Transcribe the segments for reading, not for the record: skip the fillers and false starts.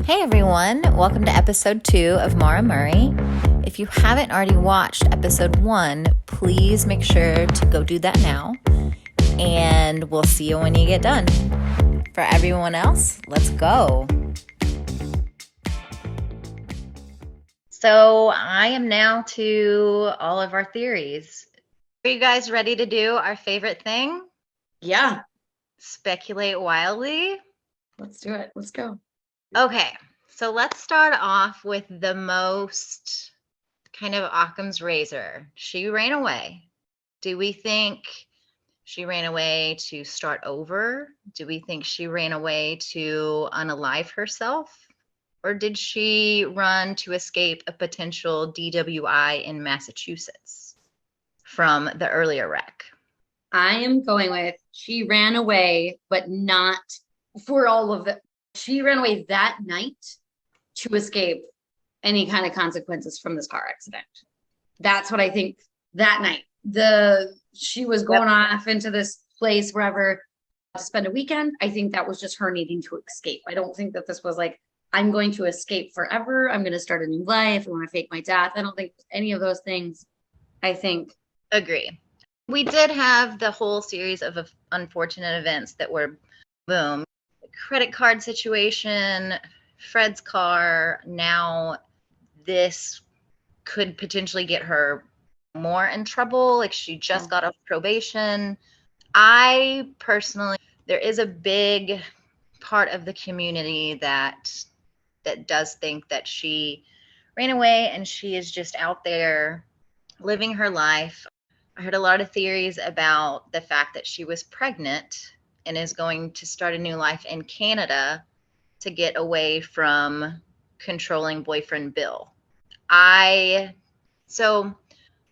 Hey everyone, welcome to episode 2 of Maura Murray. If you haven't already watched episode 1, please make sure to go do that now, and we'll see you when you get done. For everyone else, let's go. So I am now to all of our theories. Are you guys ready to do our favorite thing? Yeah. Speculate wildly? Let's do it. Let's go. Okay, so let's start off with the most kind of Occam's razor. She ran away. Do we think she ran away to start over? Do we think she ran away to unalive herself? Or did she run to escape a potential DWI in Massachusetts from the earlier wreck? I am going with she ran away, but not for all of it. She ran away that night to escape any kind of consequences from this car accident. That's what I think that night. She was going off into this place wherever to spend a weekend. I think that was just her needing to escape. I don't think that this was like, I'm going to escape forever. I'm going to start a new life. I want to fake my death. I don't think any of those things. I think. Agree. We did have the whole series of unfortunate events that were, boom, credit card situation, Fred's car. Now this could potentially get her more in trouble. Like she just got off probation. I personally, there is a big part of the community that does think that she ran away and she is just out there living her life. I heard a lot of theories about the fact that she was pregnant and is going to start a new life in Canada to get away from controlling boyfriend Bill. So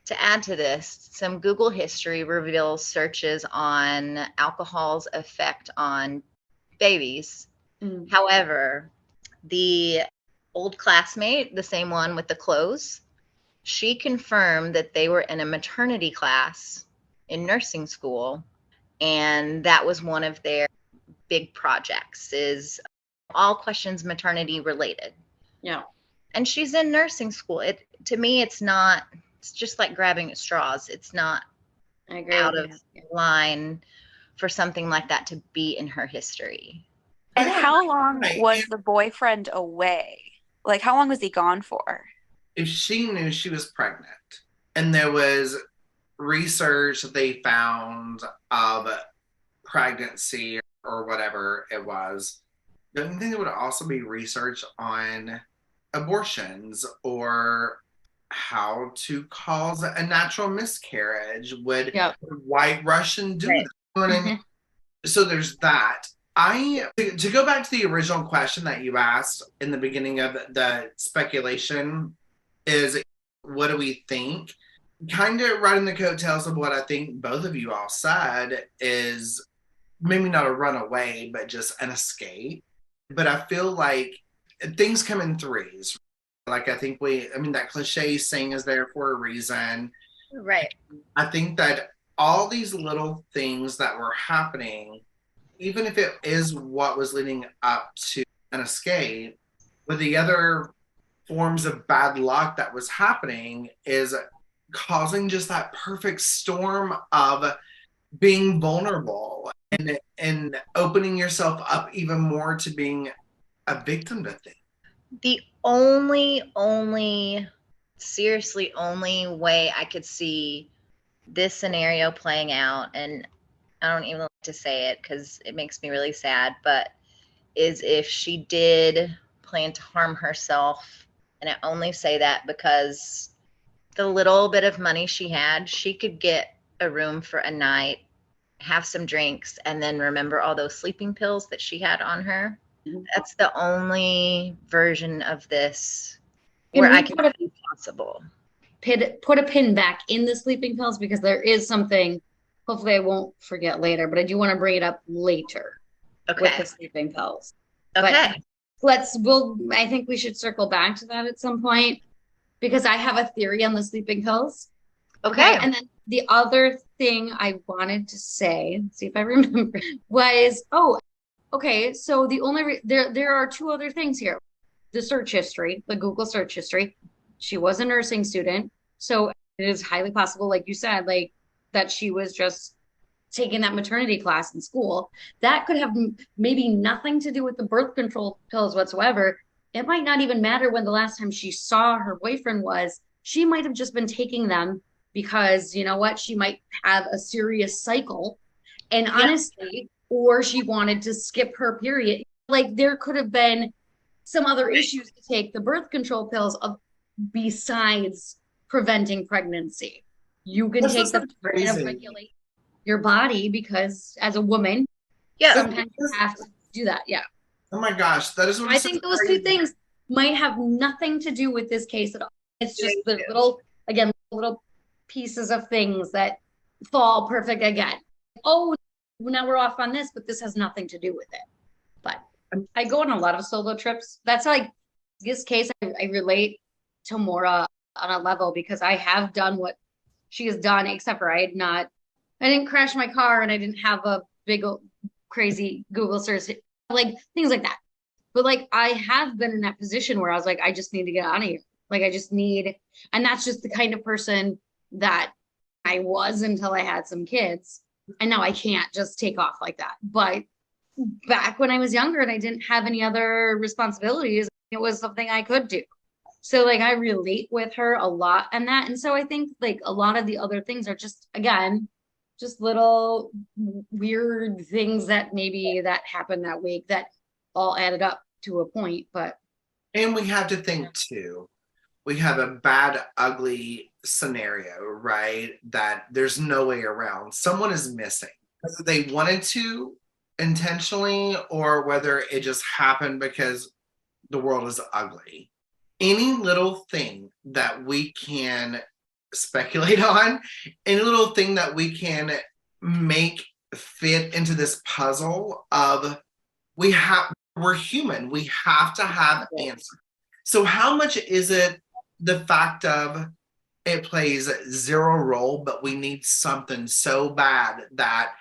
to add to this, some Google history reveals searches on alcohol's effect on babies. However, the old classmate, the same one with the clothes, she confirmed that they were in a maternity class in nursing school. And that was one of their big projects, is all questions maternity related. Yeah. And she's in nursing school. To me, it's just like grabbing at straws. It's not out of line for something like that to be in her history. And how long was the boyfriend away? Like, how long was he gone for? If she knew she was pregnant and there was research that they found of pregnancy or whatever it was, don't you think there would also be research on abortions or how to cause a natural miscarriage? Would White Russian do that? You know what I mean? So there's that. To go back to the original question that you asked in the beginning of the speculation is, what do we think? Kind of riding the coattails of what I think both of you all said is maybe not a runaway, but just an escape. But I feel like things come in threes. Like that cliche saying is there for a reason. Right. I think that all these little things that were happening, even if it is what was leading up to an escape, with the other forms of bad luck that was happening, is causing just that perfect storm of being vulnerable and opening yourself up even more to being a victim to things. The only seriously only way I could see this scenario playing out, and I don't even like to say it because it makes me really sad, but is if she did plan to harm herself. And I only say that because the little bit of money she had, she could get a room for a night, have some drinks, and then remember all those sleeping pills that she had on her. That's the only version of this where I can see possible. Put a pin back in the sleeping pills, because there is something, hopefully I won't forget later, but I do want to bring it up later with the sleeping pills. Okay. But I think we should circle back to that at some point, because I have a theory on the sleeping pills. Okay. And then the other thing I wanted to say, see if I remember, was, okay, so there are two other things here. the search history, the Google search history, she was a nursing student. So it is highly possible, like you said, like that she was just taking that maternity class in school. That could have maybe nothing to do with the birth control pills whatsoever. It might not even matter when the last time she saw her boyfriend was. She might have just been taking them because, you know what, she might have a serious cycle. And honestly, or she wanted to skip her period. Like there could have been some other issues to take the birth control pills besides preventing pregnancy. You can take them to kind of regulate your body because as a woman, sometimes you have to do that. Yeah. Oh my gosh, that is what I think those two things might have nothing to do with this case at all. It's just the little pieces of things that fall perfect again. Oh, now we're off on this, but this has nothing to do with it. But I go on a lot of solo trips. That's like this case. I relate to Maura on a level because I have done what she has done, except for I didn't crash my car and I didn't have a big crazy Google search, like things like that. But like I have been in that position where I was like, I just need to get out of here. Like I just need, and that's just the kind of person that I was until I had some kids. And now I can't just take off like that. But back when I was younger and I didn't have any other responsibilities, it was something I could do. So like I relate with her a lot and that. And so I think like a lot of the other things are just, again, just little weird things that maybe that happened that week that all added up to a point. But and we have to think too, we have a bad, ugly scenario, right? That there's no way around. Someone is missing, whether they wanted to intentionally or whether it just happened because the world is ugly. Any little thing that we can speculate on, any little thing that we can make fit into this puzzle of we're human. We have to have answers. So how much is it the fact of it plays zero role, but we need something so bad that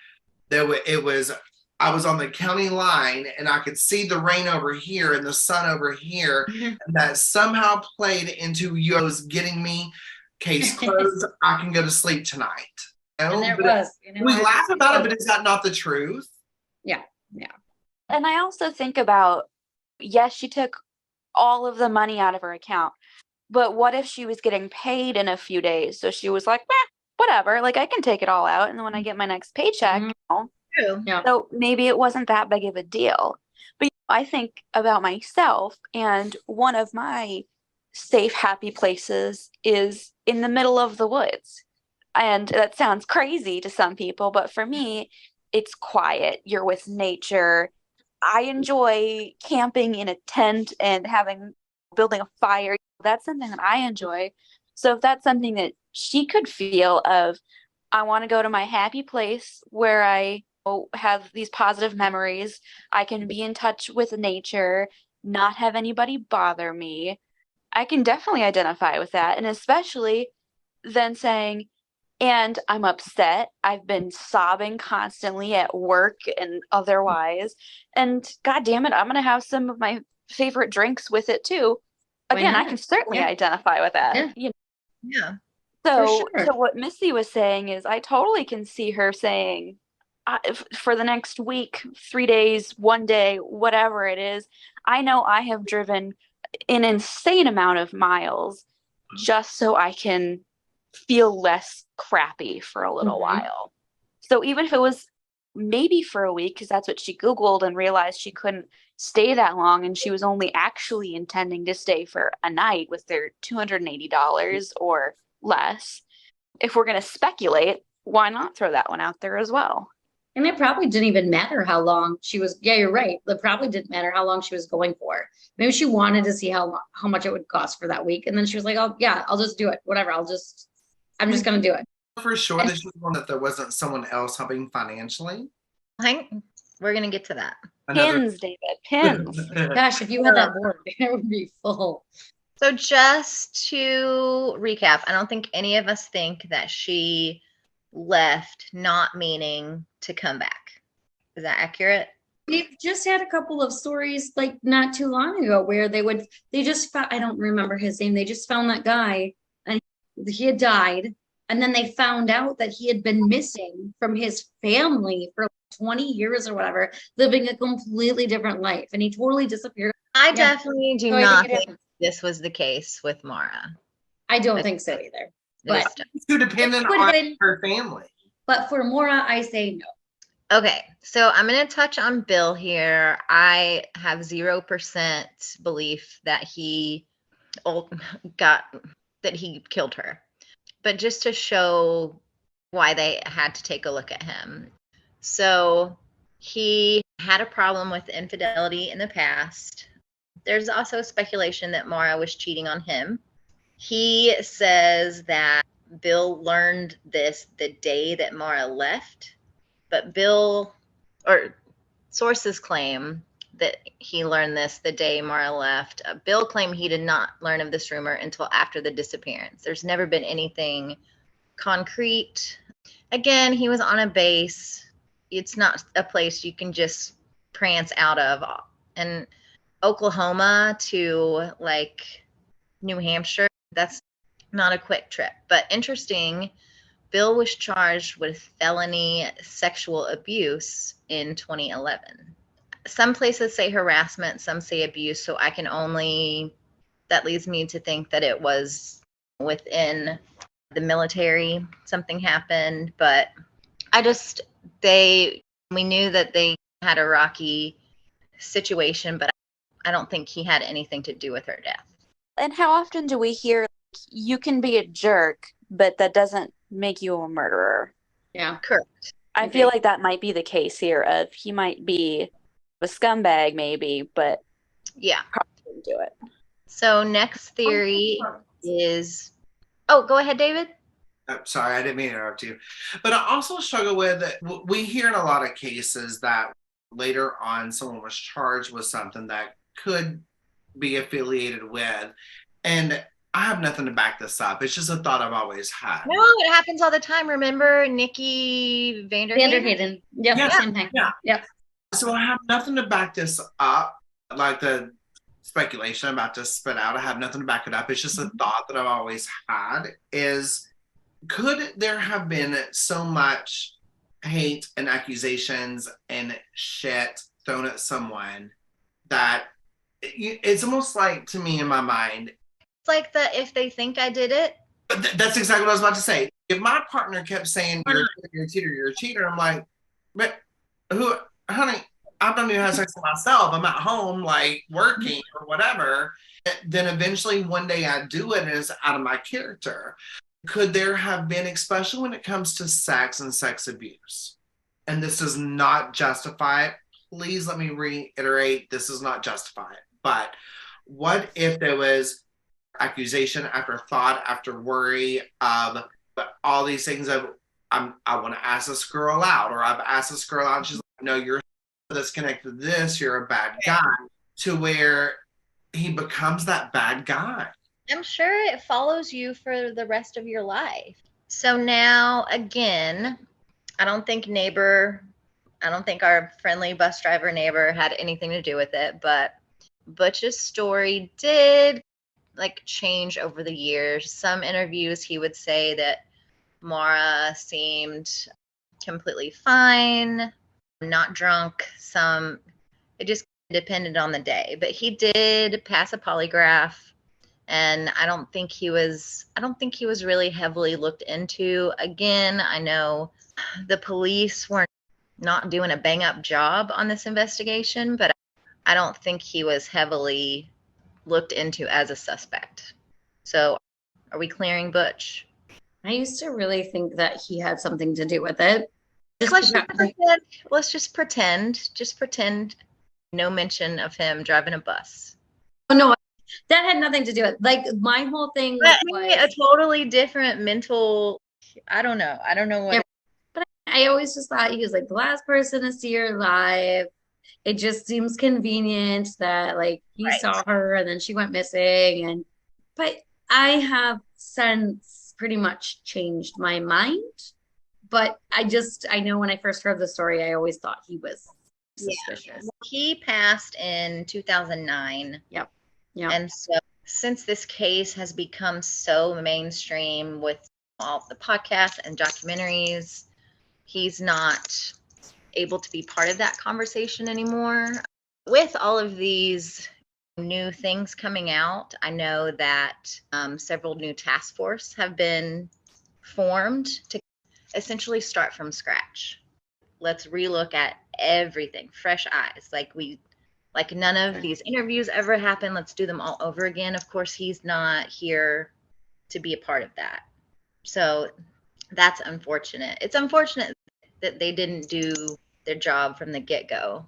I was on the county line and I could see the rain over here and the sun over here, and that somehow played into yo's getting me, case closed, I can go to sleep tonight. And there was. We laugh about it, but is that not the truth? Yeah, yeah. And I also think about, yes, she took all of the money out of her account, but what if she was getting paid in a few days? So she was like, whatever, like I can take it all out. And then when I get my next paycheck, Yeah. So maybe it wasn't that big of a deal. But I think about myself, and one of my safe, happy places is in the middle of the woods. And that sounds crazy to some people, but for me, it's quiet. You're with nature. I enjoy camping in a tent and building a fire. That's something that I enjoy. So if that's something that she could feel of, I want to go to my happy place where I have these positive memories. I can be in touch with nature, not have anybody bother me. I can definitely identify with that. And especially then saying, and I'm upset. I've been sobbing constantly at work and otherwise. And God damn it, I'm going to have some of my favorite drinks with it too. Again, I can certainly identify with that. Yeah. You know? Yeah. So what Missy was saying is I totally can see her saying, for the next week, 3 days, 1 day, whatever it is, I know I have driven an insane amount of miles just so I can feel less crappy for a little while. So even if it was maybe for a week, because that's what she Googled and realized she couldn't stay that long, and she was only actually intending to stay for a night with their $280 or less. If we're going to speculate, why not throw that one out there as well? And it probably didn't even matter how long she was. Yeah, you're right. It probably didn't matter how long she was going for. Maybe she wanted to see how much it would cost for that week. And then she was like, oh, yeah, I'll just do it. Whatever. I'm just going to do it. For sure that she was that there wasn't someone else helping financially. I think we're going to get to that. Pins, David. Pins. Gosh, if you had that board, it would be full. So just to recap, I don't think any of us think that she left not meaning to come back. Is that accurate? We've just had a couple of stories like not too long ago where they just found, I don't remember his name. They just found that guy and he had died. And then they found out that he had been missing from his family for 20 years or whatever, living a completely different life. And he totally disappeared. I definitely do not think happened. this was the case with Maura. I don't think so either. But It's too dependent on her family. But for Maura, I say no. Okay, so I'm going to touch on Bill here. I have 0% belief that he killed her. But just to show why they had to take a look at him. So he had a problem with infidelity in the past. There's also speculation that Maura was cheating on him. He says that Bill learned this the day that Maura left. But sources claim that he learned this the day Maura left. Bill claimed he did not learn of this rumor until after the disappearance. There's never been anything concrete. Again, he was on a base. It's not a place you can just prance out of. And Oklahoma to like New Hampshire, that's not a quick trip. But interesting, Bill was charged with felony sexual abuse in 2011. Some places say harassment, some say abuse, so that leads me to think that it was within the military, something happened, but we knew that they had a rocky situation, but I don't think he had anything to do with her death. And how often do we hear, you can be a jerk, but that doesn't make you a murderer? Yeah, correct. I feel like that might be the case here of he might be a scumbag maybe, but yeah, probably didn't do it. So next theory is, go ahead, David. Sorry, I didn't mean to interrupt you. But I also struggle with, we hear in a lot of cases that later on someone was charged with something that could be affiliated with, and I have nothing to back this up. It's just a thought I've always had. No, it happens all the time. Remember Nikki Vanderhayden? Yep, yeah, same thing. Yeah. Yep. So I have nothing to back this up, like the speculation I'm about to spit out. I have nothing to back it up. It's just a thought that I've always had is, could there have been so much hate and accusations and shit thrown at someone that it's almost like, to me in my mind, it's like if they think I did it. That's exactly what I was about to say. If my partner kept saying, you're a cheater, I'm like, but honey, I don't even have sex with myself. I'm at home, like working or whatever. Then eventually one day I do it and it's out of my character. Could there have been, especially when it comes to sex and sex abuse, and this does not justify it, please let me reiterate, this does not justify it, but what if there was accusation after thought after worry of all these things of, I want to ask this girl out, or I've asked this girl out and she's like, no, you're disconnected to this, you're a bad guy, to where he becomes that bad guy. I'm sure it follows you for the rest of your life. So now, again, I don't think our friendly bus driver neighbor had anything to do with it, but Butch's story did change over the years. Some interviews he would say that Maura seemed completely fine, not drunk. It just depended on the day, but he did pass a polygraph. And I don't think he was really heavily looked into. Again, I know the police were not doing a bang up job on this investigation, but I don't think he was heavily looked into as a suspect. So are we clearing Butch? I used to really think that he had something to do with it. Let's just pretend no mention of him driving a bus. Oh, no, that had nothing to do with it. My whole thing was a totally different mental, I don't know what. Yeah, but I always just thought he was the last person to see her alive. It just seems convenient that he saw her and then she went missing, but I have since pretty much changed my mind. But I know when I first heard the story, I always thought he was suspicious. He passed in 2009. Yep. And so since this case has become so mainstream with all the podcasts and documentaries, he's not able to be part of that conversation anymore. With all of these new things coming out, I know that several new task force have been formed to essentially start from scratch. Let's relook at everything, fresh eyes. Like none of these interviews ever happened. Let's do them all over again. Of course, he's not here to be a part of that. So that's unfortunate. It's unfortunate that they didn't do their job from the get-go.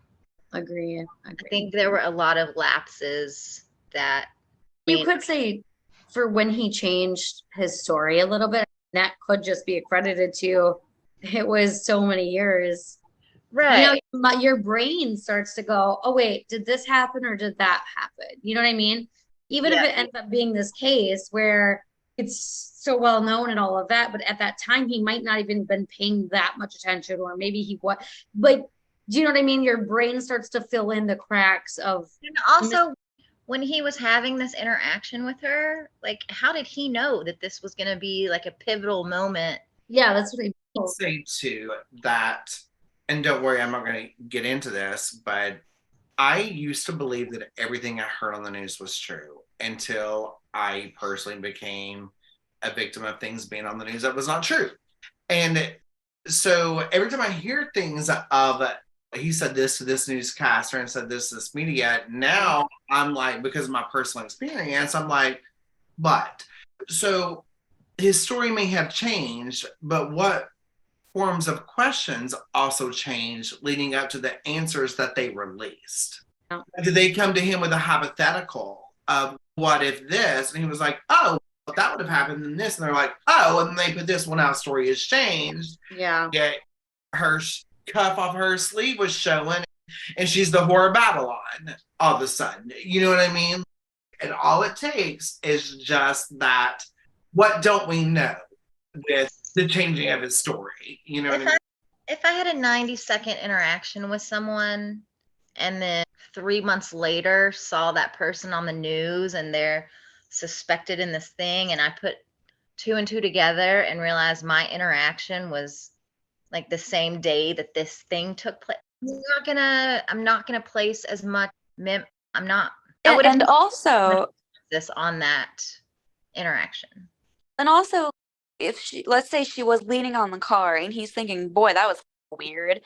Agreed. I think there were a lot of lapses that you could say for when he changed his story a little bit, that could just be accredited to it was so many years. Right. You know, your brain starts to go, oh, wait, did this happen or did that happen? You know what I mean? Even if it ends up being this case where it's so well known and all of that, but at that time, he might not even been paying that much attention, or maybe he was. But do you know what I mean? Your brain starts to fill in the cracks of. And also, when he was having this interaction with her, like, how did he know that this was going to be like a pivotal moment? Yeah, that's what I'll say too that, and don't worry, I'm not going to get into this, but I used to believe that everything I heard on the news was true until I personally became a victim of things being on the news that was not true. And so every time I hear things of, he said this to this newscaster and said this to this media, now I'm like, because of my personal experience, I'm like, but. So his story may have changed, but what forms of questions also changed leading up to the answers that they released. Did they come to him with a hypothetical of what if this? And he was like, oh, if that would have happened in this. And they're like, oh, and they put this one out, story has changed. Yeah. Yet her cuff off her sleeve was showing and she's the whore of Babylon all of a sudden. You know what I mean? And all it takes is just that, what don't we know with the changing of his story? You know what I mean? If I had a 90-second interaction with someone and then 3 months later saw that person on the news and they're suspected in this thing, and I put 2 and 2 together and realized my interaction was like the same day that this thing took place, I'm not gonna place as much and also this on that interaction. And also, if let's say she was leaning on the car and he's thinking, boy, that was weird.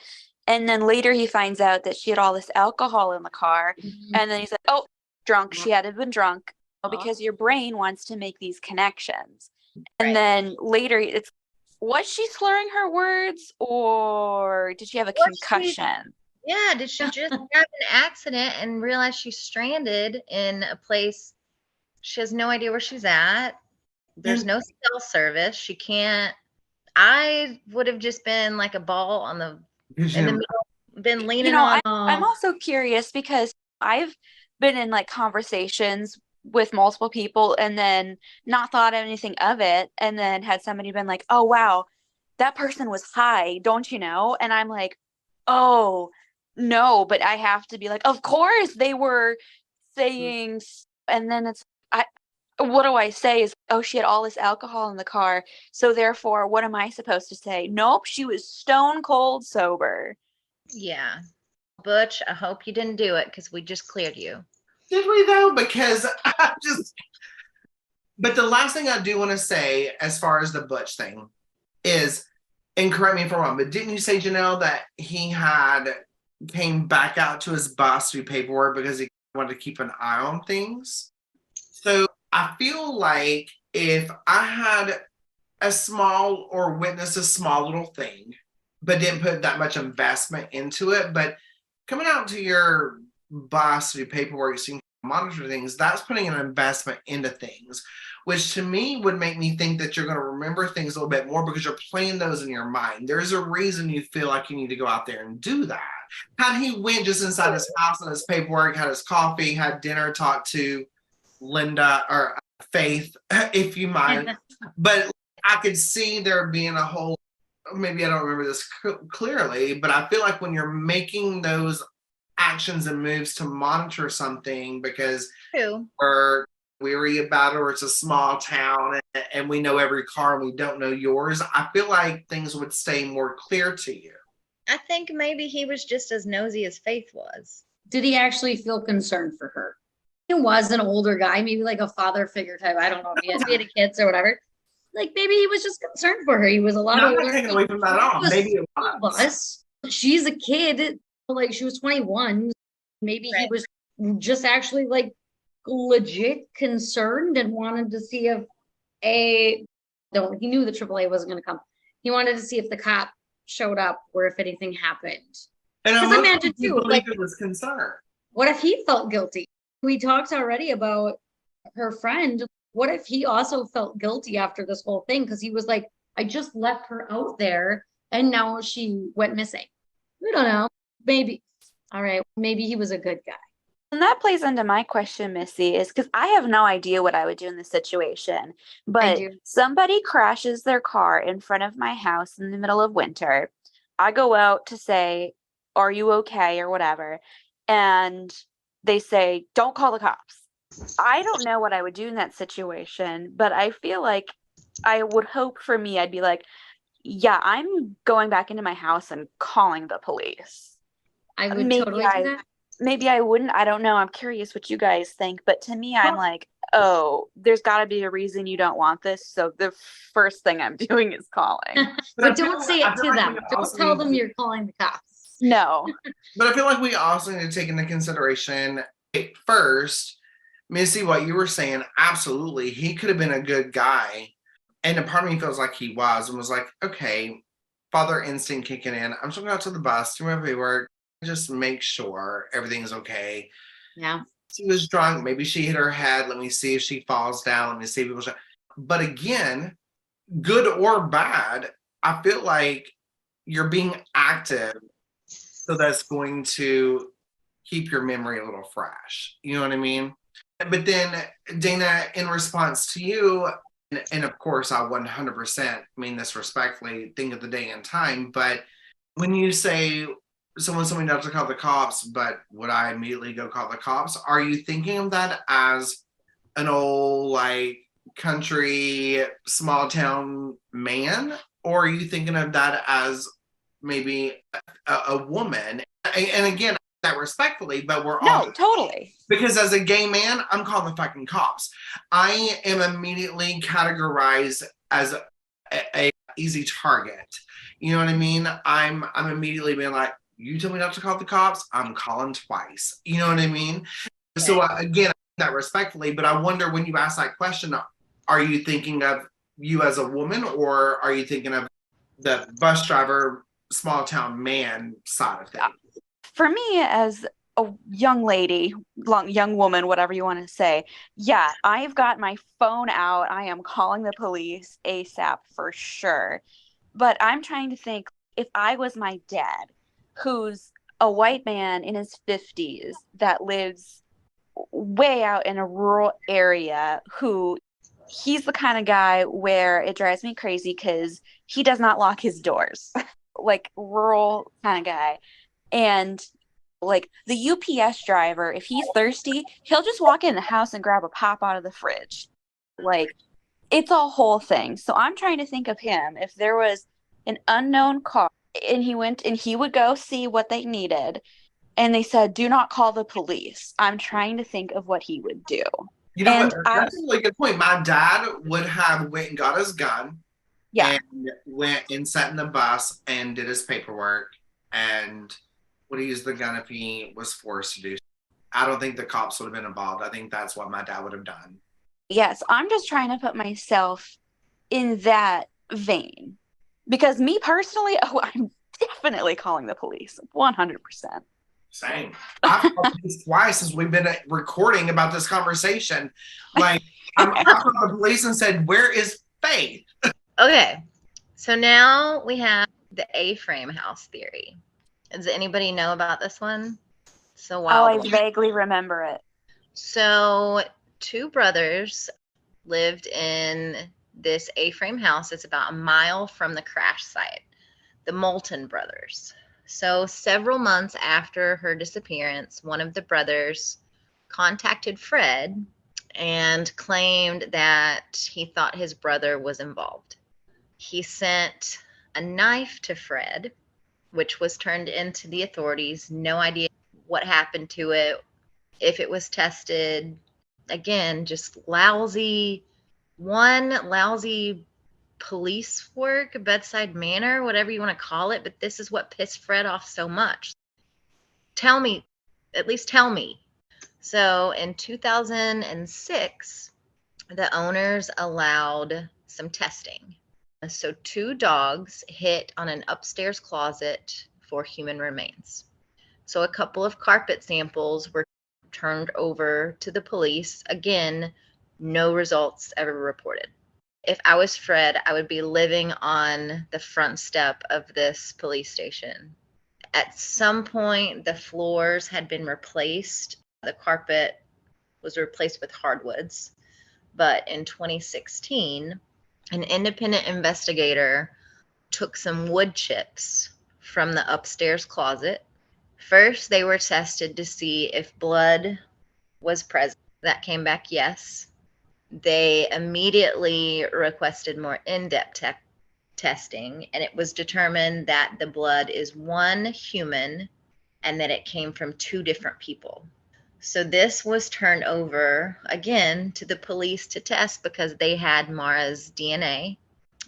And then later he finds out that she had all this alcohol in the car. Mm-hmm. And then he's like, oh, drunk. She had been drunk. Because your brain wants to make these connections. And then later it's, was she slurring her words or did she have a concussion? Did she just have an accident and realize she's stranded in a place she has no idea where she's at? There's no cell service. She can't. I would have just been like a ball on the in the middle, been leaning on. I'm also curious because I've been in like conversations with multiple people and then not thought anything of it, and then had somebody been like, "Oh wow, that person was high, don't you know?" And I'm like, "Oh no," but I have to be like, "Of course they were saying," and then it's what do I say is, oh, she had all this alcohol in the car, so therefore, what am I supposed to say? Nope, she was stone cold sober. Yeah. Butch, I hope you didn't do it because we just cleared you. Did we though? Because but the last thing I do want to say as far as the Butch thing is, and correct me if I'm wrong, but didn't you say, Janelle, that he came back out to his boss to do paperwork because he wanted to keep an eye on things? So I feel like if I had a small or witnessed a small little thing, but didn't put that much investment into it, but coming out to your boss to do paperwork so you can monitor things, that's putting an investment into things, which to me would make me think that you're going to remember things a little bit more because you're playing those in your mind. There's a reason you feel like you need to go out there and do that. Had he went just inside his house and his paperwork, had his coffee, had dinner, talked to Linda or Faith, if you mind, but I could see there being a whole, maybe I don't remember this clearly, but I feel like when you're making those actions and moves to monitor something because True. we're weary about it, or it's a small town and we know every car and we don't know yours, I feel like things would stay more clear to you. I think maybe he was just as nosy as Faith was. Did he actually feel concerned for her? He was an older guy, maybe like a father figure type. I don't know if he had kids or whatever. Like maybe he was just concerned for her. He was a lot older. I'm not taking away from that at all. Maybe it was. She's a kid. Like she was 21. Maybe he was just actually like legit concerned and wanted to see if he knew the AAA wasn't going to come. He wanted to see if the cop showed up or if anything happened. And I imagine too, like it was concerned. What if he felt guilty? We talked already about her friend. What if he also felt guilty after this whole thing? Because he was like, I just left her out there and now she went missing. We don't know. Maybe. All right. Maybe he was a good guy. And that plays into my question, Missy, is because I have no idea what I would do in this situation. But somebody crashes their car in front of my house in the middle of winter. I go out to say, are you okay or whatever? And they say, don't call the cops. I don't know what I would do in that situation, but I feel like I would hope for me, I'd be like, yeah, I'm going back into my house and calling the police. I would totally do that. Maybe I wouldn't. I don't know. I'm curious what you guys think. But to me, I'm like, oh, there's got to be a reason you don't want this. So the first thing I'm doing is calling. But don't say it to them. Don't tell them you're calling the cops. No. But I feel like we also need to take into consideration, first, Missy, what you were saying, absolutely. He could have been a good guy. And a part of me feels like he was and was like, okay, father instinct kicking in. I'm just going to go out to the bus, do my paperwork, just make sure everything's okay. Yeah. She was drunk. Maybe she hit her head. Let me see if she falls down. Let me see if people. But again, good or bad, I feel like you're being active, so that's going to keep your memory a little fresh. You know what I mean? But then, Dana, in response to you, and of course, I 100% mean this respectfully, think of the day and time. But when you say someone told me not to call the cops, but would I immediately go call the cops? Are you thinking of that as an old, like, country, small town man? Or are you thinking of that as maybe a woman? And again, that respectfully, but we're all... No, totally. Because as a gay man, I'm calling the fucking cops. I am immediately categorized as a easy target. You know what I mean? I'm immediately being like, you told me not to call the cops, I'm calling twice. You know what I mean? So again, that respectfully, but I wonder when you ask that question, are you thinking of you as a woman, or are you thinking of the bus driver, small town man side of things? For me, as a young lady, young woman, whatever you want to say, yeah, I've got my phone out. I am calling the police ASAP for sure. But I'm trying to think, if I was my dad, who's a white man in his 50s that lives way out in a rural area, he's the kind of guy where it drives me crazy because he does not lock his doors. Like, rural kind of guy. And like the UPS driver, if he's thirsty, he'll just walk in the house and grab a pop out of the fridge. Like, it's a whole thing. So I'm trying to think of him. If there was an unknown car and he went and he would go see what they needed and they said, do not call the police, I'm trying to think of what he would do. You know what? That's a really good point. My dad would have went and got his gun, and went and sat in the bus and did his paperwork and would he use the gun if he was forced to do so. I don't think the cops would have been involved. I think that's what my dad would have done. Yes, I'm just trying to put myself in that vein. Because me personally, I'm definitely calling the police, 100%. Same. I've called police twice since we've been recording about this conversation. Like, I called the police and said, where is Faith? Okay, so now we have the A-frame house theory. Does anybody know about this one? So wild. I vaguely remember it. So 2 brothers lived in this A-frame house. It's about a mile from the crash site. The Moulton brothers. So several months after her disappearance, one of the brothers contacted Fred and claimed that he thought his brother was involved. He sent a knife to Fred, which was turned into the authorities. No idea what happened to it, if it was tested. Again, just lousy police work, bedside manner, whatever you want to call it. But this is what pissed Fred off so much. Tell me, at least tell me. So in 2006, the owners allowed some testing. So 2 dogs hit on an upstairs closet for human remains. So a couple of carpet samples were turned over to the police. Again, no results ever reported. If I was Fred, I would be living on the front step of this police station. At some point, the floors had been replaced. The carpet was replaced with hardwoods. But in 2016, an independent investigator took some wood chips from the upstairs closet. First, they were tested to see if blood was present. That came back yes. They immediately requested more in-depth testing, and it was determined that the blood is one human and that it came from 2 different people. So this was turned over again to the police to test because they had Maura's DNA.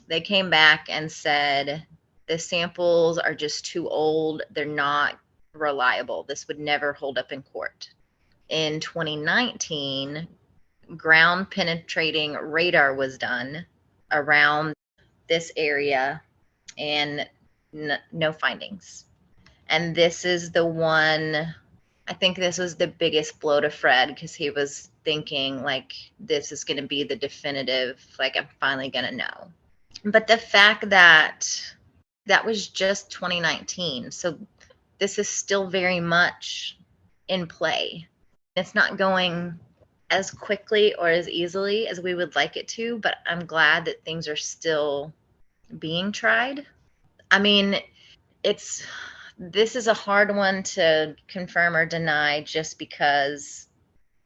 They came back and said the samples are just too old. They're not reliable. This would never hold up in court. In 2019, ground penetrating radar was done around this area and no findings. And this is the one, I think this was the biggest blow to Fred because he was thinking like this is going to be the definitive, like I'm finally going to know. But the fact that that was just 2019, so this is still very much in play. It's not going as quickly or as easily as we would like it to, but I'm glad that things are still being tried. I mean, this is a hard one to confirm or deny just because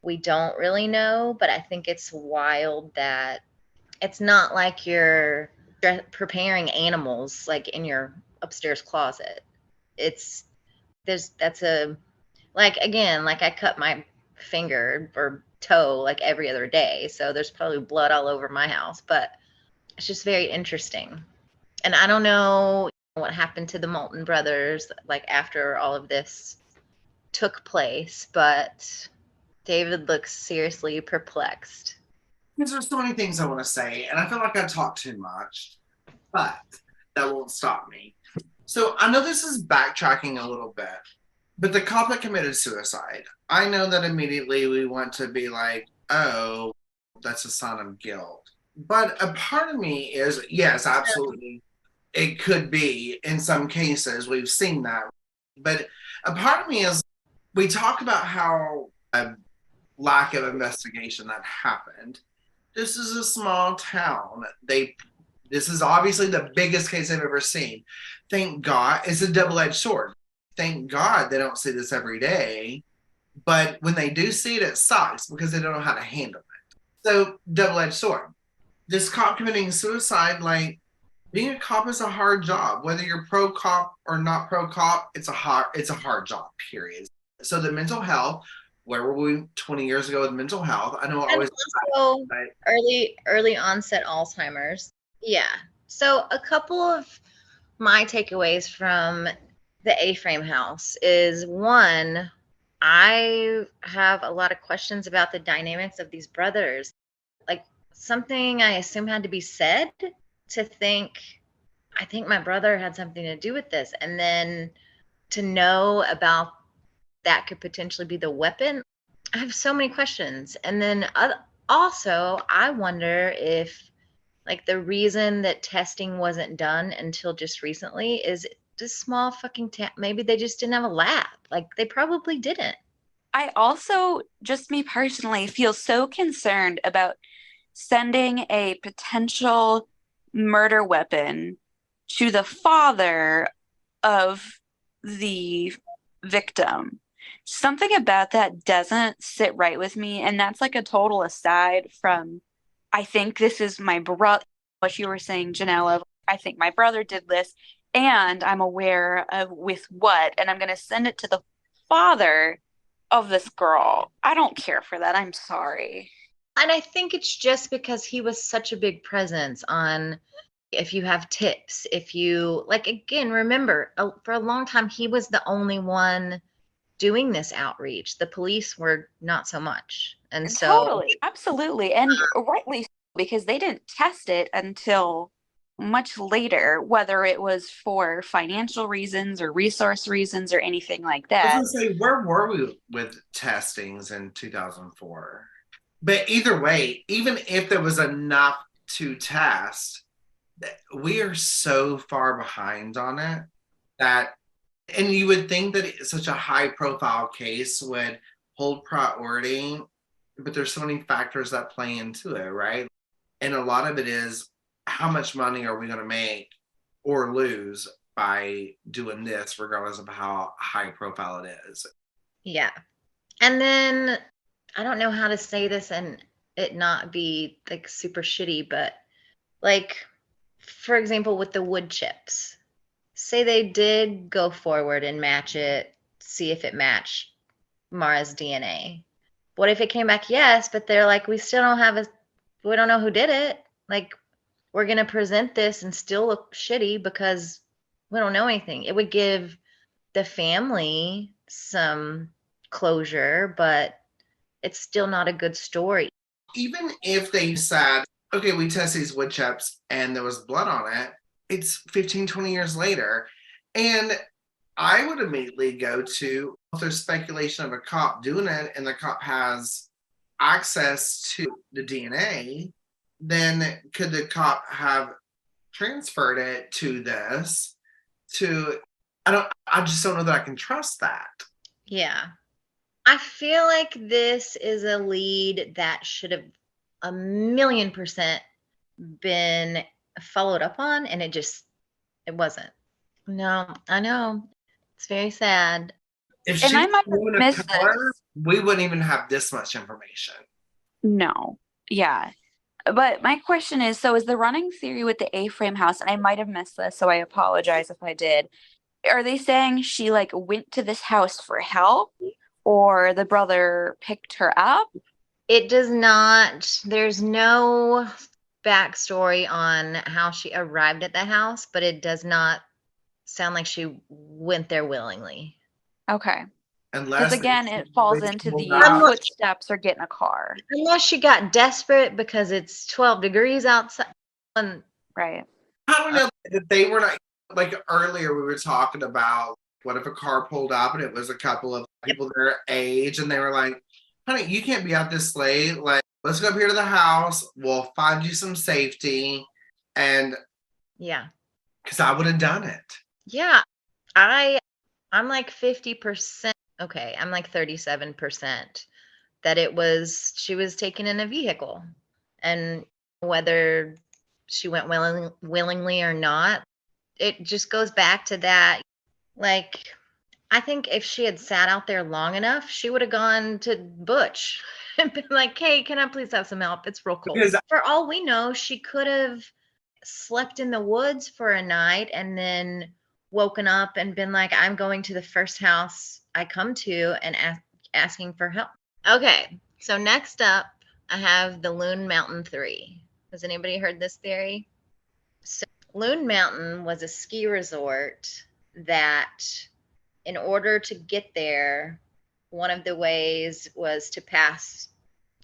we don't really know, but I think it's wild that it's not like you're preparing animals like in your upstairs closet. Like I cut my finger or toe like every other day, so there's probably blood all over my house, but it's just very interesting. And I don't know what happened to the Moulton brothers like after all of this took place, but David looks seriously perplexed. Because there's so many things I want to say, and I feel like I talk too much, but that won't stop me. So I know this is backtracking a little bit, but the cop that committed suicide, I know that immediately we want to be like, oh, that's a sign of guilt. But a part of me is, yes, absolutely, it could be in some cases. We've seen that. But a part of me is, we talk about how a lack of investigation that happened. This is a small town. This is obviously the biggest case I've ever seen. Thank God. It's a double-edged sword. Thank God they don't see this every day. But when they do see it, it sucks because they don't know how to handle it. So, double-edged sword. This cop committing suicide, like, being a cop is a hard job. Whether you're pro-cop or not pro-cop, it's a hard job, period. So the mental health, where were we 20 years ago with mental health? I know it always also early onset Alzheimer's. Yeah. So a couple of my takeaways from the A-frame house is, one, I have a lot of questions about the dynamics of these brothers. Like, something I assume had to be said to think, I think my brother had something to do with this. And then to know about that could potentially be the weapon. I have so many questions. And then also, I wonder if, like, the reason that testing wasn't done until just recently is just small fucking maybe they just didn't have a lab. Like, they probably didn't. I also, just me personally, feel so concerned about sending a potential murder weapon to the father of the victim. Something about that doesn't sit right with me, and that's like a total aside from, I think this is my brother, what you were saying, Janelle, I think my brother did this, and I'm aware of with what, and I'm going to send it to the father of this girl. I don't care for that. I'm sorry. And I think it's just because he was such a big presence on, if you have tips, if you, like, again, remember, for a long time, he was the only one doing this outreach. The police were not so much. And so, Totally, absolutely, and rightly so, because they didn't test it until much later, whether it was for financial reasons or resource reasons or anything like I that. was gonna say, where were we with testings in 2004? But either way, even if there was enough to test, we are so far behind on it that, and you would think that such a high profile case would hold priority, but there's so many factors that play into it, right? And a lot of it is, how much money are we going to make or lose by doing this, regardless of how high profile it is. yeah. And then I don't know how to say this and it not be like super shitty, but like, for example, with the wood chips, say they did go forward and match it, see if it matched Mara's DNA. What if it came back yes, but they're like, we don't know who did it. Like, we're going to present this and still look shitty because we don't know anything. It would give the family some closure, but it's still not a good story. Even if they said, okay, we test these wood chips and there was blood on it, it's 15, 20 years later. And I would immediately go to, if there's speculation of a cop doing it and the cop has access to the DNA, then could the cop have transferred it to this? I just don't know that I can trust that. Yeah. I feel like this is a lead that should have 1,000,000% been followed up on, and it wasn't. No, I know. It's very sad. If And she I was might a woman have of missed color, this. we wouldn't even have this much information. No. Yeah. But my question is, so is the running theory with the A-frame house, and I might have missed this, so I apologize if I did. Are they saying she like went to this house for help, or the brother picked her up? It does not, there's no backstory on how she arrived at the house, but it does not sound like she went there willingly. Okay. Because Unless again, it falls into the I'm not- footsteps or getting a car. Unless she got desperate because it's 12 degrees outside. And Right. I don't know that they were not, like earlier we were talking about, what if a car pulled up and it was a couple of people their age and they were like, honey, you can't be out this late. Like, let's go up here to the house. We'll find you some safety. And yeah. because I would have done it. Yeah. I'm like 50%. Okay. I'm like 37% that she was taken in a vehicle. And whether she went willingly or not, it just goes back to that. Like, I think if she had sat out there long enough, she would have gone to Butch and been like, hey, can I please have some help? It's real cold. Because For all we know, she could have slept in the woods for a night and then woken up and been like, I'm going to the first house I come to and asking for help. Okay, so next up, I have the Loon Mountain 3. Has anybody heard this theory? So Loon Mountain was a ski resort that, in order to get there, one of the ways was to pass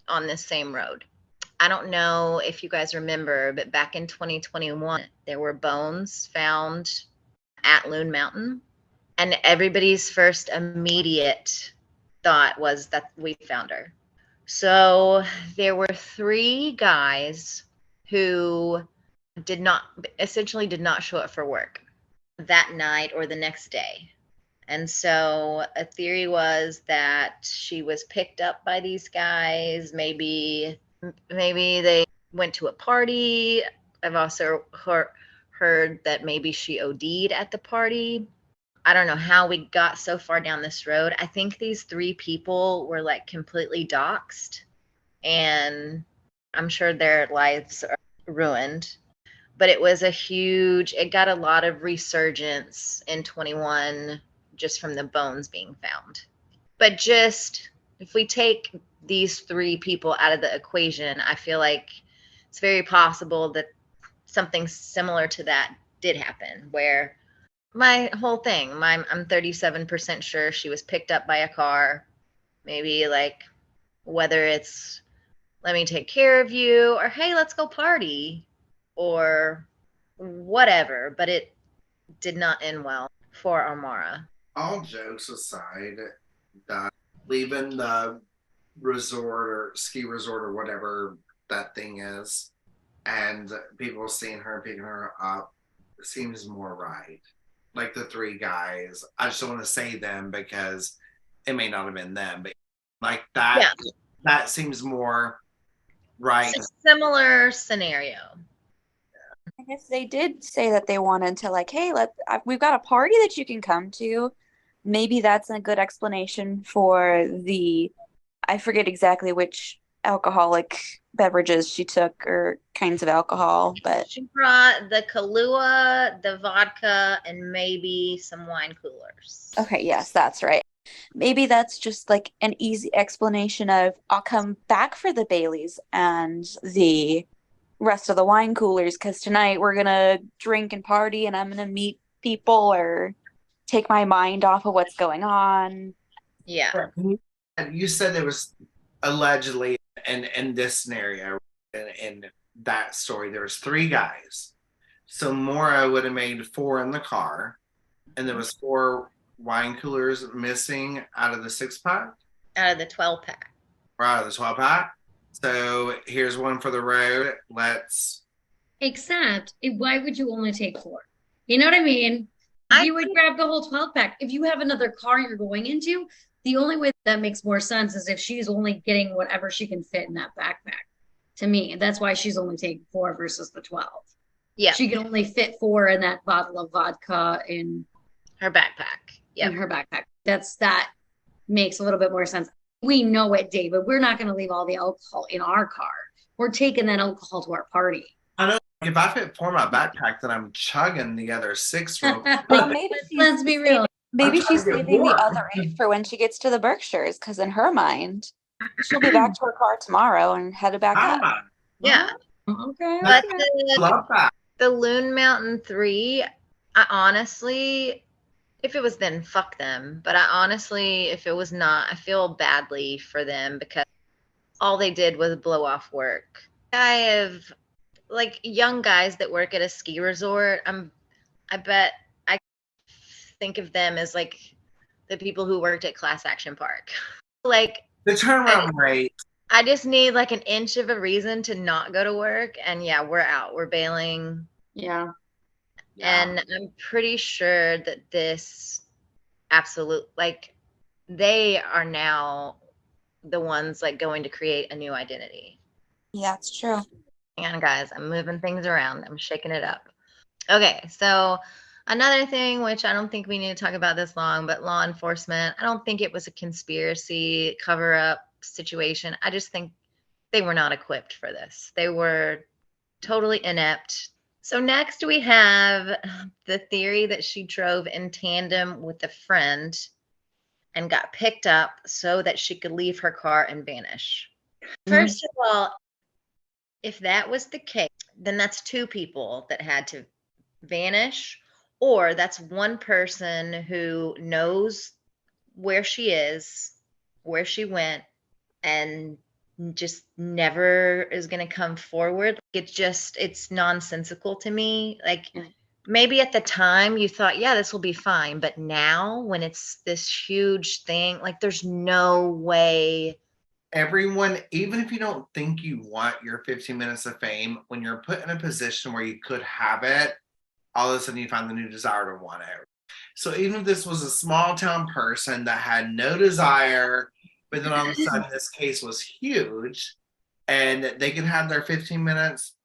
on this same road. I don't know if you guys remember, but back in 2021, there were bones found at Loon Mountain, and everybody's first immediate thought was that we found her. So there were 3 guys who essentially did not show up for work that night or the next day. And so a theory was that she was picked up by these guys. Maybe they went to a party. I've also heard that maybe she OD'd at the party. I don't know how we got so far down this road. I think these 3 people were like completely doxxed, and I'm sure their lives are ruined. But it was it got a lot of resurgence in 21 just from the bones being found. But just if we take these 3 people out of the equation, I feel like it's very possible that something similar to that did happen, where my whole thing, I'm 37% sure she was picked up by a car, maybe like whether it's let me take care of you or hey, let's go party or whatever, but it did not end well for Maura. All jokes aside, that leaving the resort or ski resort or whatever that thing is, and people seeing her picking her up seems more right. Like the 3 guys, I just don't want to say them because it may not have been them, but like that, that seems more right. It's a similar scenario. I guess they did say that they wanted to like, hey, we've got a party that you can come to. Maybe that's a good explanation for I forget exactly which alcoholic beverages she took or kinds of alcohol, but she brought the Kahlua, the vodka, and maybe some wine coolers. Okay, yes, that's right. Maybe that's just like an easy explanation of I'll come back for the Baileys and the rest of the wine coolers because tonight we're gonna drink and party and I'm gonna meet people or take my mind off of what's going on. Yeah. You said there was allegedly in this scenario, in that story, there was 3 guys. So Maura would have made 4 in the car, and there was 4 wine coolers missing out of the 6-pack? Out of the 12-pack. Or out of the 12-pack? So here's one for the road. Except, why would you only take 4? You know what I mean? You would grab the whole 12-pack. If you have another car you're going into, the only way that makes more sense is if she's only getting whatever she can fit in that backpack. To me, that's why she's only taking 4 versus the 12. Yeah. She can only fit 4 in that bottle of vodka in her backpack. Yeah. In her backpack. That makes a little bit more sense. We know it, David. We're not going to leave all the alcohol in our car. We're taking that alcohol to our party. I know. If I fit 4 in my backpack, then I'm chugging the other 6. Well, maybe let's be real. Maybe she's saving the other 8 for when she gets to the Berkshires, because in her mind, she'll be back to her car tomorrow and headed back up. Yeah. Okay. But love that. The Loon Mountain 3, I honestly, if it was then, fuck them. But I honestly, if it was not, I feel badly for them because all they did was blow off work. I have like young guys that work at a ski resort. I bet I think of them as like the people who worked at Class Action Park. Like the turnaround rate. I just need like an inch of a reason to not go to work, and yeah, we're out. We're bailing. Yeah. And I'm pretty sure that this like they are now the ones like going to create a new identity. Yeah, it's true. Hang on, guys. I'm moving things around. I'm shaking it up. Okay, so another thing, which I don't think we need to talk about this long, but law enforcement, I don't think it was a conspiracy cover-up situation. I just think they were not equipped for this. They were totally inept. So next we have the theory that she drove in tandem with a friend and got picked up so that she could leave her car and vanish. First of all, if that was the case, then that's 2 people that had to vanish, or that's one person who knows where she is, where she went, and just never is going to come forward. It's nonsensical to me. Like maybe at the time you thought, yeah, this will be fine. But now when it's this huge thing, like there's no way. Everyone, even if you don't think you want your 15 minutes of fame, when you're put in a position where you could have it, all of a sudden you find the new desire to want it. So even if this was a small town person that had no desire, but then all of a sudden this case was huge and they could have their 15 minutes.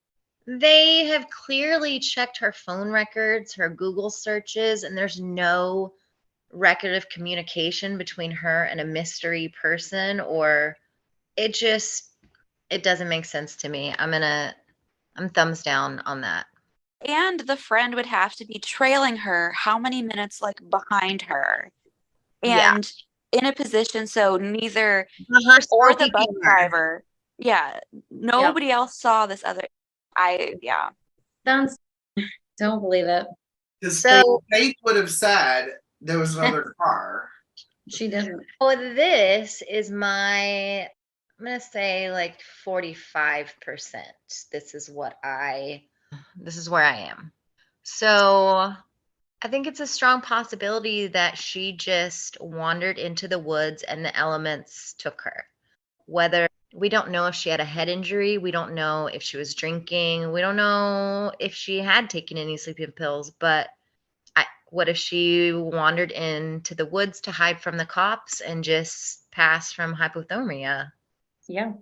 They have clearly checked her phone records, her Google searches, and there's no record of communication between her and a mystery person, or it doesn't make sense to me. I'm thumbs down on that. And the friend would have to be trailing her how many minutes like behind her Yeah. and in a position so neither Her or stealthy the bus humor. driver, yeah, nobody else saw this other. Yeah. Don't believe it. Because So- Faith would have said there was another car. She didn't. Oh, this is I'm gonna say like 45%. This is where I am. So I think it's a strong possibility that she just wandered into the woods and the elements took her. Whether we don't know if she had a head injury, we don't know if she was drinking, we don't know if she had taken any sleeping pills, but what if she wandered into the woods to hide from the cops and just passed from hypothermia? Yeah.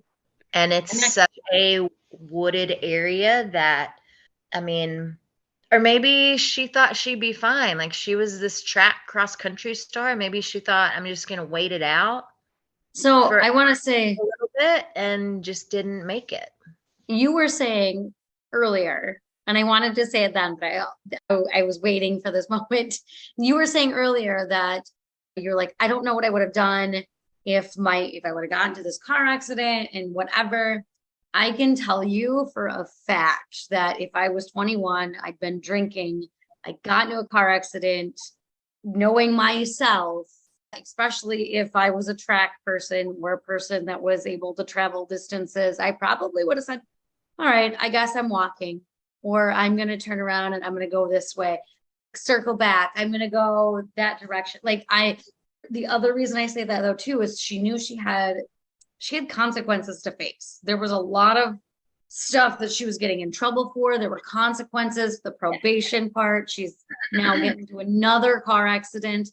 And it's such a wooded area that, I mean, or maybe she thought she'd be fine. Like she was this track cross country star. Maybe she thought, I'm just going to wait it out. So I want to say a little bit and just didn't make it. You were saying earlier, and I wanted to say it then, but I was waiting for this moment. You were saying earlier that you're like, I don't know what I would have done if I would have gotten into this car accident and whatever. I can tell you for a fact that if I was 21, I'd been drinking, I got into a car accident, knowing myself, especially if I was a track person or a person that was able to travel distances, I probably would have said, all right, I guess I'm walking, or I'm going to turn around and I'm going to go this way, circle back. I'm going to go that direction. The other reason I say that though, too, is she knew she had consequences to face. There was a lot of stuff that she was getting in trouble for. There were consequences, the probation part. She's now getting into another car accident.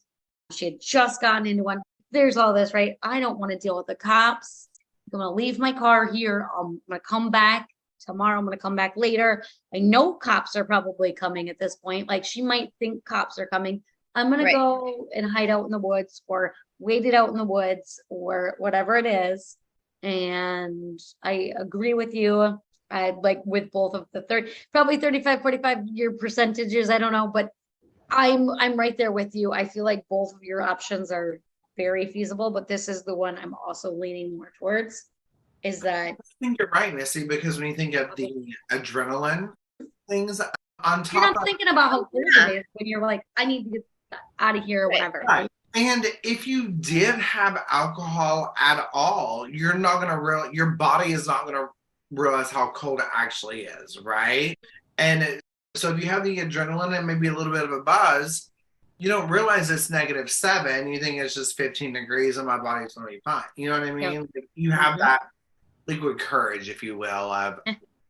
She had just gotten into one. There's all this, right? I don't want to deal with the cops. I'm going to leave my car here. I'm going to come back tomorrow. I'm going to come back later. I know cops are probably coming at this point. Like she might think cops are coming. I'm going to go and hide out in the woods or wait it out in the woods or whatever it is. And I agree with you. I like with both of the probably 35, 45 year percentages. I don't know, but I'm right there with you. I feel like both of your options are very feasible, but this is the one I'm also leaning more towards. Is that I think you're right, Missy, because when you think of the adrenaline things on top, you're not thinking about how cool it is when you're like, I need to get out of here or whatever. Right. And if you did have alcohol at all, you're not gonna your body is not gonna realize how cold it actually is, right? And so if you have the adrenaline and maybe a little bit of a buzz, you don't realize it's -7. You think it's just 15 degrees and my body's going to be fine. You know what I mean? Yep. You have that liquid courage, if you will, of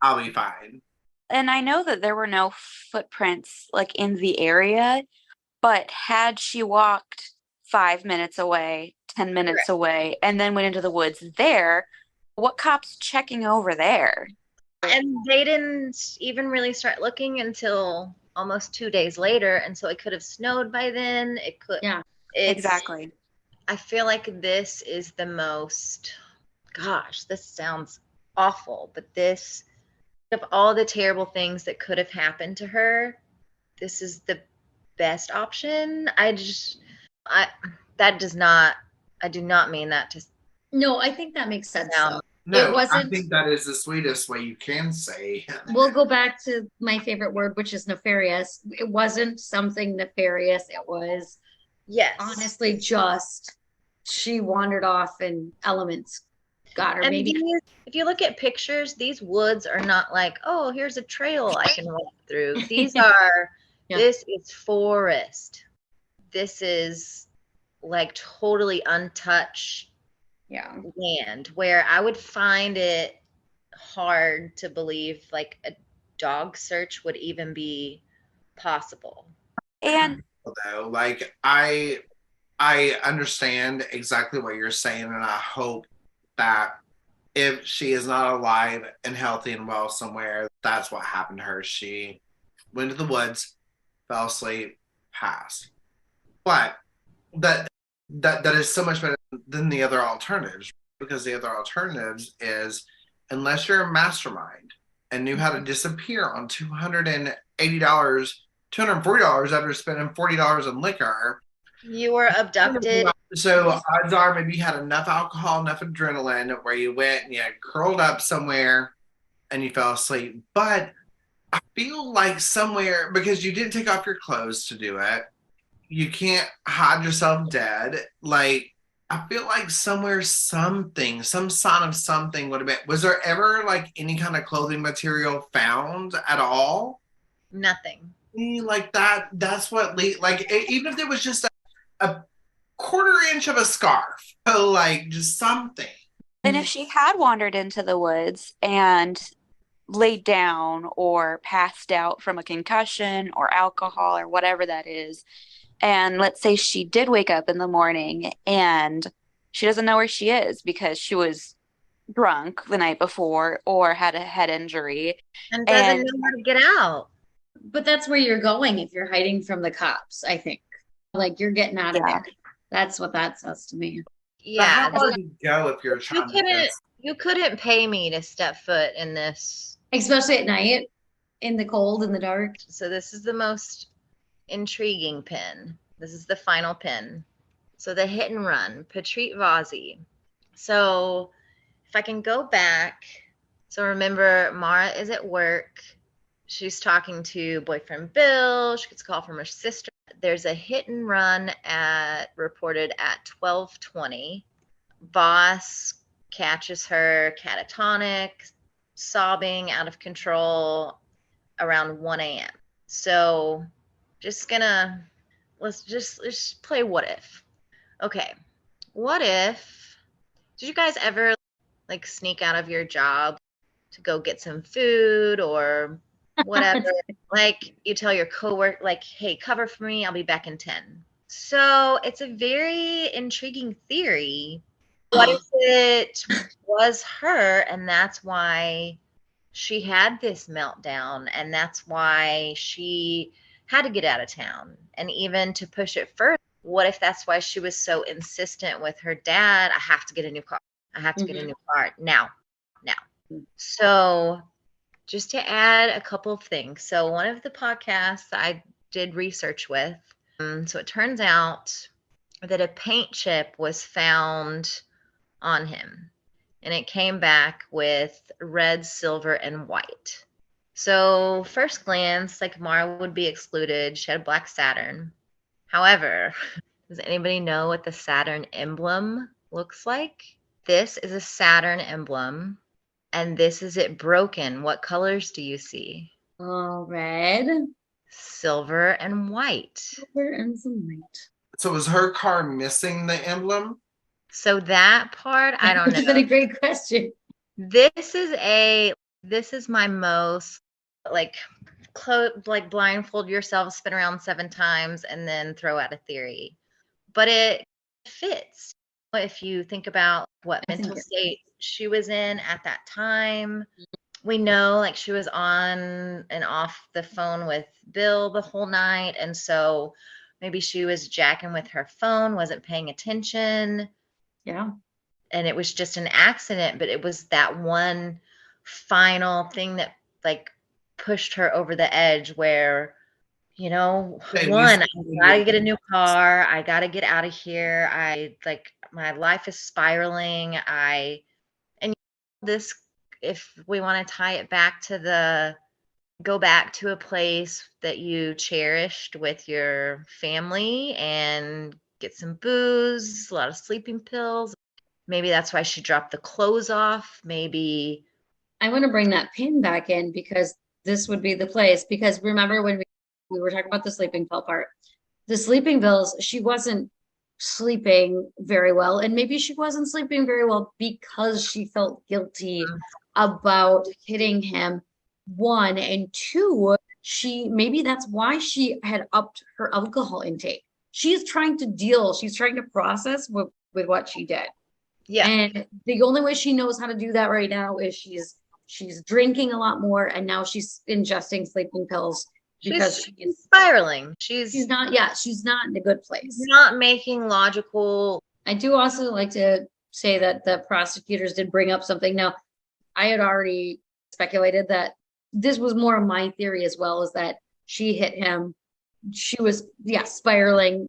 I'll be fine. And I know that there were no footprints like in the area, but had she walked 5 minutes away, 10 minutes away, and then went into the woods there, what cops checking over there? And they didn't even really start looking until almost 2 days later. And so it could have snowed by then. It could. Yeah, exactly. I feel like this is the most, gosh, this sounds awful, but this, of all the terrible things that could have happened to her, this is the best option. I do not mean that to. No, I think that makes sense. No, I think that is the sweetest way you can say. We'll go back to my favorite word, which is nefarious. It wasn't something nefarious. It was, honestly, just she wandered off and elements got her. And maybe if you look at pictures, these woods are not like, oh, here's a trail I can walk through. These are, this is forest. This is like totally untouched land, where I would find it hard to believe like a dog search would even be possible. And though, like I understand exactly what you're saying, and I hope that if she is not alive and healthy and well somewhere, that's what happened to her. She went to the woods, fell asleep, passed. But that is so much better than the other alternatives, because the other alternatives is, unless you're a mastermind and knew how to disappear on $280, $240 after spending $40 on liquor. You were abducted. So odds are maybe you had enough alcohol, enough adrenaline where you went and you curled up somewhere and you fell asleep. But I feel like somewhere, because you didn't take off your clothes to do it, you can't hide yourself dead. Like, I feel like somewhere something, some sign of something would have been. Was there ever like any kind of clothing material found at all? Nothing. Like that's what, like, even if there was just a quarter inch of a scarf, so like just something. And if she had wandered into the woods and laid down or passed out from a concussion or alcohol or whatever that is, and let's say she did wake up in the morning and she doesn't know where she is because she was drunk the night before or had a head injury and doesn't know how to get out. But that's where you're going if you're hiding from the cops, I think. Like, you're getting out of there. That's what that says to me. Yeah. How far do you go if you're trying you couldn't pay me to step foot in this. Especially at night, in the cold, in the dark. So this is the most intriguing pin. This is the final pin. So the hit and run, Patrick Vazzi. So if I can go back. So remember, Maura is at work. She's talking to boyfriend Bill. She gets a call from her sister. There's a hit and run reported at 12:20. Boss catches her catatonic, sobbing, out of control around 1 a.m. So let's just play what if. Okay. What if, did you guys ever like sneak out of your job to go get some food or whatever? Like, you tell your coworker, like, hey, cover for me, I'll be back in 10. So it's a very intriguing theory. What if it was her and that's why she had this meltdown and that's why she had to get out of town? And even to push it further, what if that's why she was so insistent with her dad? I have to get a new car. I have to get a new car now. So just to add a couple of things. So one of the podcasts I did research with, so it turns out that a paint chip was found on him, and it came back with red, silver, and white. So first glance, like, Maura would be excluded. She had a black Saturn. However, does anybody know what the Saturn emblem looks like? This is a Saturn emblem, and this is it broken. What colors do you see? Oh, red, silver, and white. Silver and some white. So was her car missing the emblem? So that part, I don't know. That's a great question. This is my most, like, blindfold yourself, spin around 7 times, and then throw out a theory. But it fits if you think about what mental state she was in at that time. We know, like, she was on and off the phone with Bill the whole night, and so maybe she was jacking with her phone, wasn't paying attention. Yeah. And it was just an accident, but it was that one final thing that, like, pushed her over the edge where, I gotta get a new car. I gotta get out of here. My life is spiraling. This, if we want to tie it back to go back to a place that you cherished with your family and get some booze, a lot of sleeping pills. Maybe that's why she dropped the clothes off. Maybe. I want to bring that pin back in because this would be the place. Because remember when we were talking about the sleeping pill part, the sleeping pills, she wasn't sleeping very well. And maybe she wasn't sleeping very well because she felt guilty about hitting him. 1, and 2, maybe that's why she had upped her alcohol intake. She's trying to process with what she did. Yeah. And the only way she knows how to do that right now is she's drinking a lot more, and now she's ingesting sleeping pills because she's spiraling. She's not in a good place. Not making logical. I do also like to say that the prosecutors did bring up something. Now, I had already speculated that this was more of my theory as well, is that she hit him. She was, spiraling,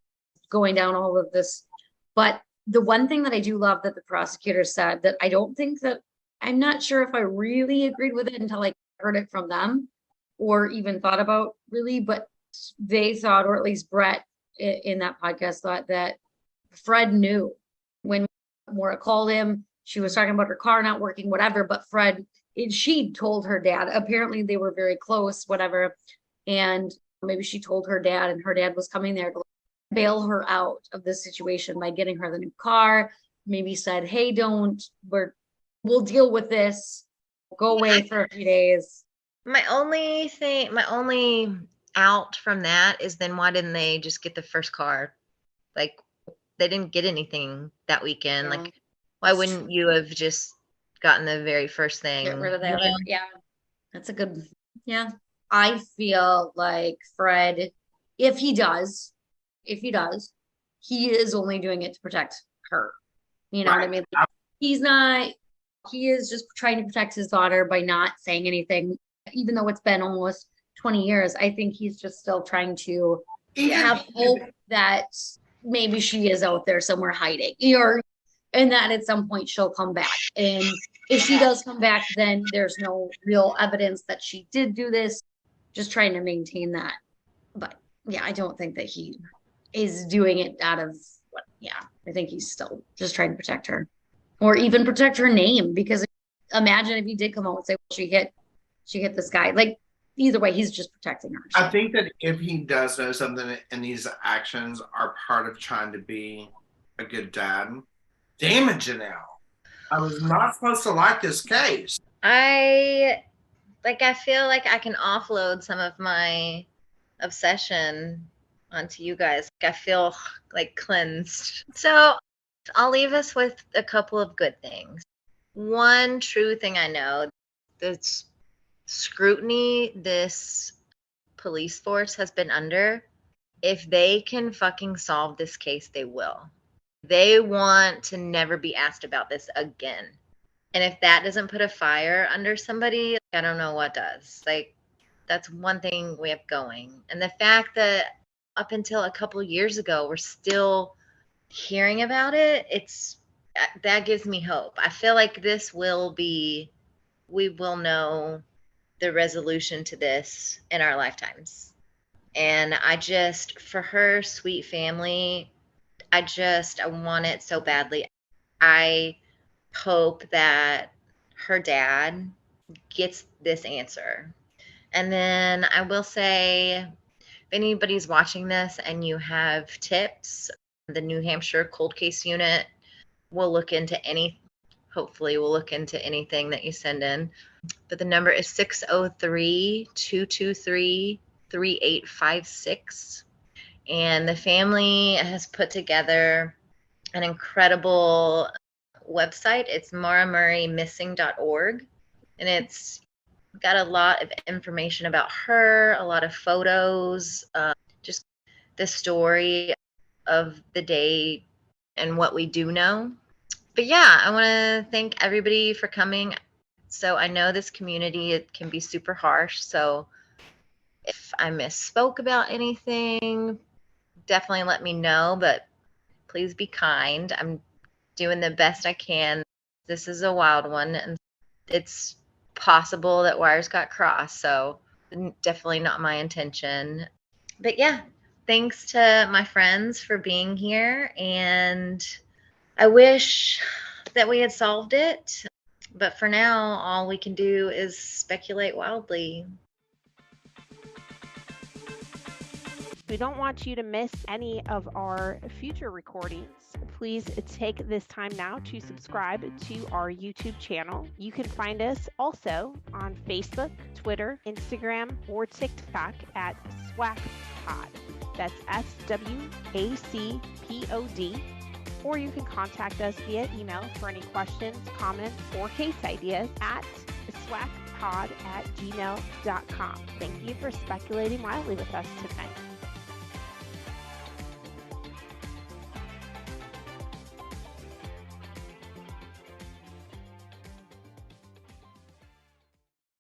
going down all of this. But the one thing that I do love that the prosecutor said that I don't think that, I'm not sure if I really agreed with it until I heard it from them or even thought about really, but they thought, or at least Brett in that podcast thought that Fred knew when Maura called him. She was talking about her car not working, whatever, but she told her dad. Apparently they were very close, whatever. And maybe she told her dad, and her dad was coming there to bail her out of this situation by getting her the new car. Maybe said, hey, we'll deal with this. Go away for a few days. My only out from that is then why didn't they just get the first car? Like, they didn't get anything that weekend. Yeah. Like, why wouldn't you have just gotten the very first thing? Get rid of that. Yeah. That's a good, I feel like Fred, if he does, he is only doing it to protect her. You know what I mean? He is just trying to protect his daughter by not saying anything, even though it's been almost 20 years. I think he's just still trying to have hope that maybe she is out there somewhere hiding, and that at some point she'll come back. And if she does come back, then there's no real evidence that she did do this, just trying to maintain that. But I don't think that he is doing it out of I think he's still just trying to protect her, or even protect her name, because imagine if he did come out and say, well, she hit this guy. Like, either way, he's just protecting her. I think that if he does know something and these actions are part of trying to be a good dad, damn it, Janelle. I was not supposed to like this case. I feel like I can offload some of my obsession onto you guys. I feel like cleansed. So I'll leave us with a couple of good things. One true thing I know, this scrutiny this police force has been under, if they can fucking solve this case, they will. They want to never be asked about this again. And if that doesn't put a fire under somebody, I don't know what does. Like, that's one thing we have going. And the fact that up until a couple years ago, we're still hearing about it, that gives me hope. I feel like we will know the resolution to this in our lifetimes. And for her sweet family, I want it so badly. I hope that her dad gets this answer. And then I will say, if anybody's watching this and you have tips, the New Hampshire Cold Case Unit will look into hopefully we'll look into anything that you send in. But the number is 603-223-3856. And the family has put together an incredible website. It's mauramurraymissing.org. And it's got a lot of information about her, a lot of photos, just the story of the day and what we do know. But I want to thank everybody for coming. So I know this community, it can be super harsh. So if I misspoke about anything, definitely let me know, but please be kind. I'm doing the best I can. This is a wild one, and it's possible that wires got crossed, so definitely not my intention. But thanks to my friends for being here, and I wish that we had solved it, but for now, all we can do is speculate wildly. We don't want you to miss any of our future recordings. Please take this time now to subscribe to our YouTube channel. You can find us also on Facebook, Twitter, Instagram, or TikTok at SWAC Pod. That's SWACPOD. Or you can contact us via email for any questions, comments, or case ideas at SWAC speculatingwildlypod@gmail.com. Thank you for speculating wildly with us tonight.